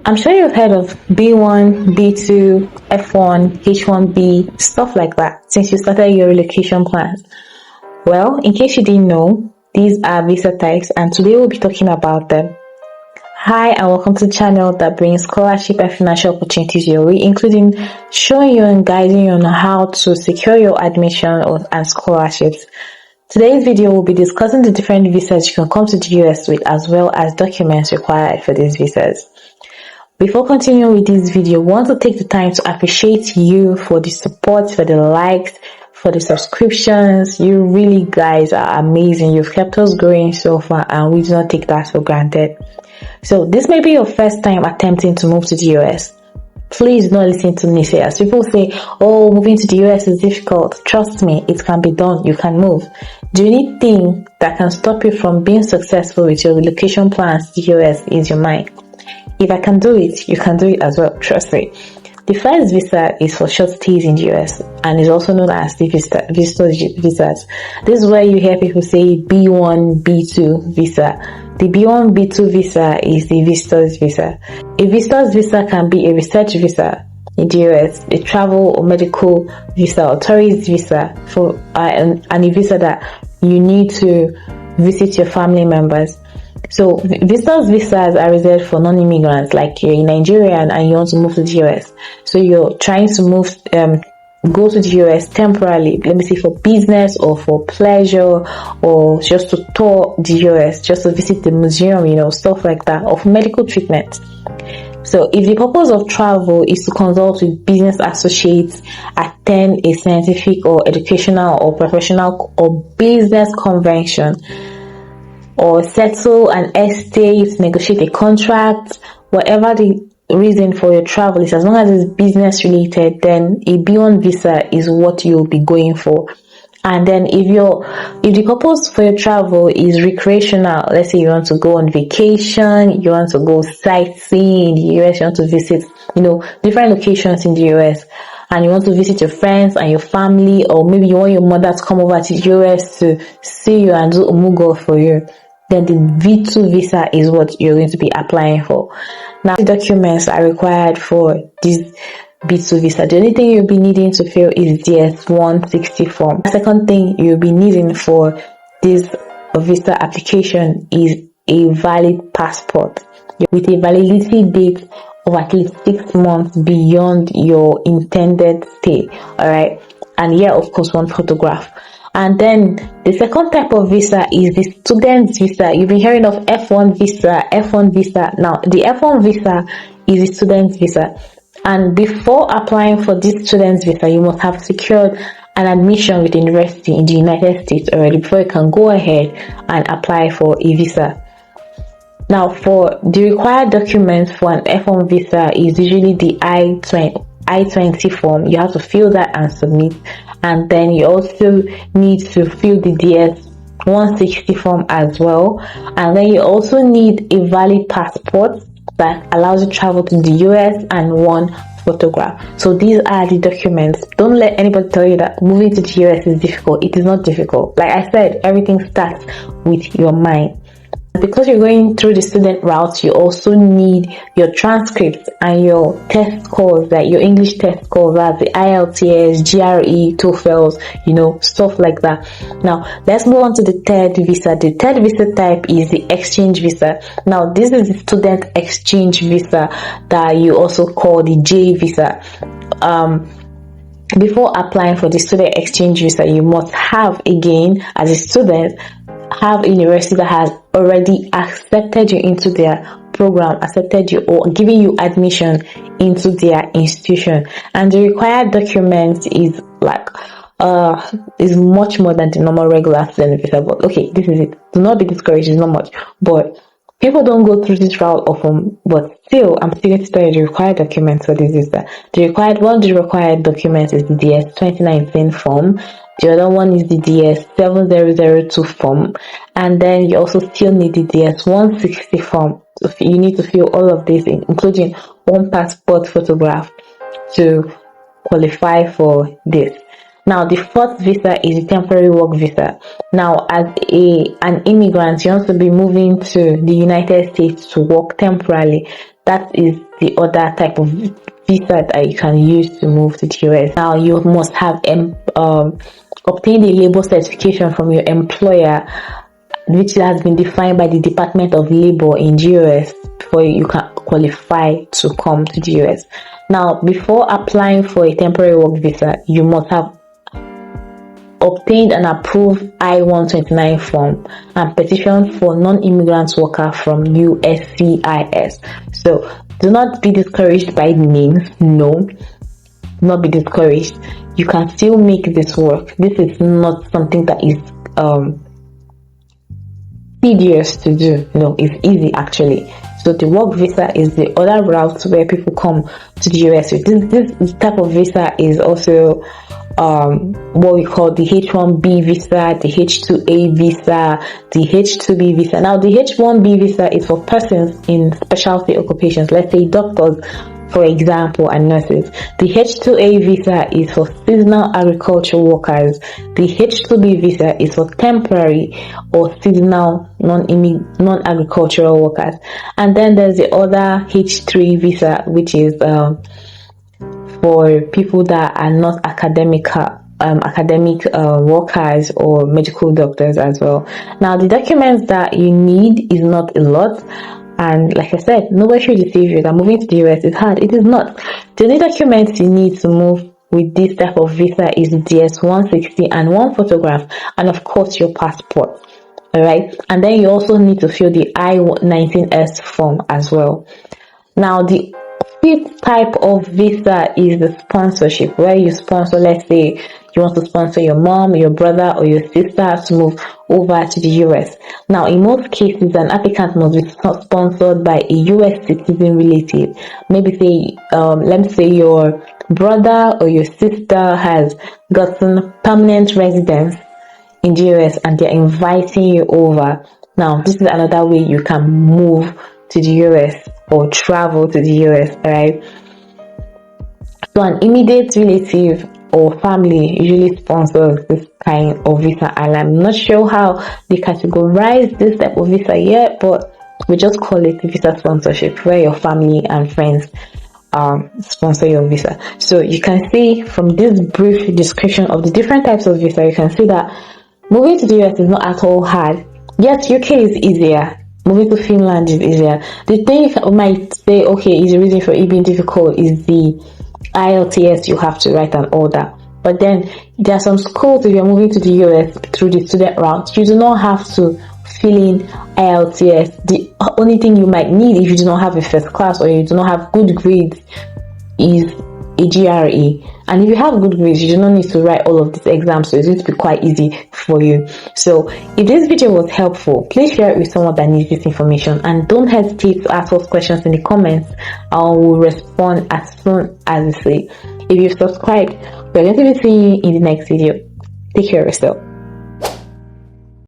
I'm sure you've heard of B1, B2, F1, H1B, stuff like that since you started your relocation plans. Well, in case you didn't know, these are visa types and today we'll be talking about them. Hi and welcome to the channel that brings scholarship and financial opportunities your way, including showing you and guiding you on how to secure your admission and scholarships. Today's video will be discussing the different visas you can come to the US with as well as documents required for these visas. Before continuing with this video, I want to take the time to appreciate you for the support, for the likes, for the subscriptions. You really guys are amazing. You've kept us growing so far and we do not take that for granted. So this may be your first time attempting to move to the US. Please do not listen to naysayers. People say, oh, moving to the US is difficult. Trust me, it can be done. You can move. The only thing that can stop you from being successful with your relocation plans to the US is your mind. If I can do it, you can do it as well. Trust me. The first visa is for short stays in the US and is also known as the visitor visas. This is where you hear people say B1, B2 visa. The B1, B2 visa is the visitor's visa. A visitor's visa can be a research visa in the US, a travel or medical visa or tourist visa and a visa that you need to visit your family members. So visitors visas are reserved for non-immigrants, like you're a Nigerian and you want to move to the US. So you're trying to go to the US temporarily, let me say for business or for pleasure or just to tour the US, just to visit the museum, stuff like that, or for medical treatment. So if the purpose of travel is to consult with business associates, attend a scientific or educational or professional or business convention, or settle an estate, negotiate a contract, whatever the reason for your travel is, as long as it's business related, then a B1 visa is what you'll be going for. And then if the purpose for your travel is recreational, let's say you want to go on vacation, you want to go sightseeing in the US, you want to visit, different locations in the US, and you want to visit your friends and your family, or maybe you want your mother to come over to the US to see you and do omugo for you, then the V2 visa is what you're going to be applying for. Now, the documents are required for this B2 visa. The only thing you'll be needing to fill is the S160 form. The second thing you'll be needing for this visa application is a valid passport with a validity date of at least 6 months beyond your intended stay. Alright, and yeah, of course, one photograph. And then the second type of visa is the student visa. You've been hearing of F1 visa, F1 visa. Now, the F1 visa is the student visa. And before applying for this student visa, you must have secured an admission with the university in the United States already before you can go ahead and apply for a visa. Now, for the required documents for an F1 visa is usually the I-20 form. You have to fill that and submit. And then you also need to fill the DS-160 form as well. And then you also need a valid passport that allows you to travel to the US and one photograph. So these are the documents. Don't let anybody tell you that moving to the US is difficult. It is not difficult. Like I said, everything starts with your mind. Because you're going through the student route, you also need your transcripts and your test scores, like your English test scores, that's the IELTS, GRE, TOEFLs, stuff like that. Now, let's move on to the third visa. The third visa type is the exchange visa. Now, this is the student exchange visa that you also call the J visa. Before applying for the student exchange visa, you must have, again, as a student, have a university that has already accepted you into their program, accepted you or giving you admission into their institution. And the required document is is much more than the normal regular student visa. But okay, this is it. Do not be discouraged, it's not much. But people don't go through this route often, but still, I'm still going to tell you the required documents for this visa. One of the required documents is the DS 2019 form. The other one is the DS7002 form. And then you also still need the DS160 form. So you need to fill all of these in, including one passport photograph to qualify for this. Now, the fourth visa is a temporary work visa. Now, as an immigrant, you want to be moving to the United States to work temporarily. That is the other type of visa that you can use to move to the US. Now, you must have obtained a labor certification from your employer, which has been defined by the Department of Labor in the US, before you can qualify to come to the US. Now, before applying for a temporary work visa, you must have obtained an approved I-129 form and petitioned for non-immigrant worker from USCIS. So do not be discouraged by the names. No, do not be discouraged. You can still make this work. This is not something that is tedious to do. No, it's easy actually. So the work visa is the other route where people come to the US. This type of visa is also what we call the H1B visa, the H2A visa, the H2B visa. Now, the H1B visa is for persons in specialty occupations, let's say doctors, for example, and nurses. The H2A visa is for seasonal agricultural workers. The H2B visa is for temporary or seasonal non-agricultural workers. And then there's the other H3 visa, which is for people that are not academic workers or medical doctors as well. Now, the documents that you need is not a lot, and like I said, nobody should deceive you that moving to the US is hard. It is not. The only documents you need to move with this type of visa is the DS-160 and one photograph, and of course your passport. All right, and then you also need to fill the I-19S form as well. Now, the fifth type of visa is the sponsorship, where you sponsor, let's say you want to sponsor your mom, your brother, or your sister to move over to the US. Now, in most cases, an applicant must be sponsored by a US citizen relative. Maybe say, let me say your brother or your sister has gotten permanent residence in the US and they're inviting you over. Now, this is another way you can move to the US or travel to the US, right? So an immediate relative or family usually sponsors this kind of visa, and I'm not sure how they categorize this type of visa yet, but we just call it visa sponsorship, where your family and friends sponsor your visa. So you can see from this brief description of the different types of visa, you can see that moving to the US is not at all hard. Yes, UK is easier. Moving to Finland is easier. The thing you might say, okay, is the reason for it being difficult is the IELTS you have to write and all that. But then there are some schools, if you're moving to the US through the student route, you do not have to fill in IELTS. The only thing you might need if you do not have a first class or you do not have good grades is a GRE. And if you have good grades, you do not need to write all of these exams, so it's going to be quite easy for you. So if this video was helpful, please share it with someone that needs this information, and don't hesitate to ask us questions in the comments. I will respond as soon as I see. If you've subscribed, we're going to be seeing you in the next video. Take care of yourself.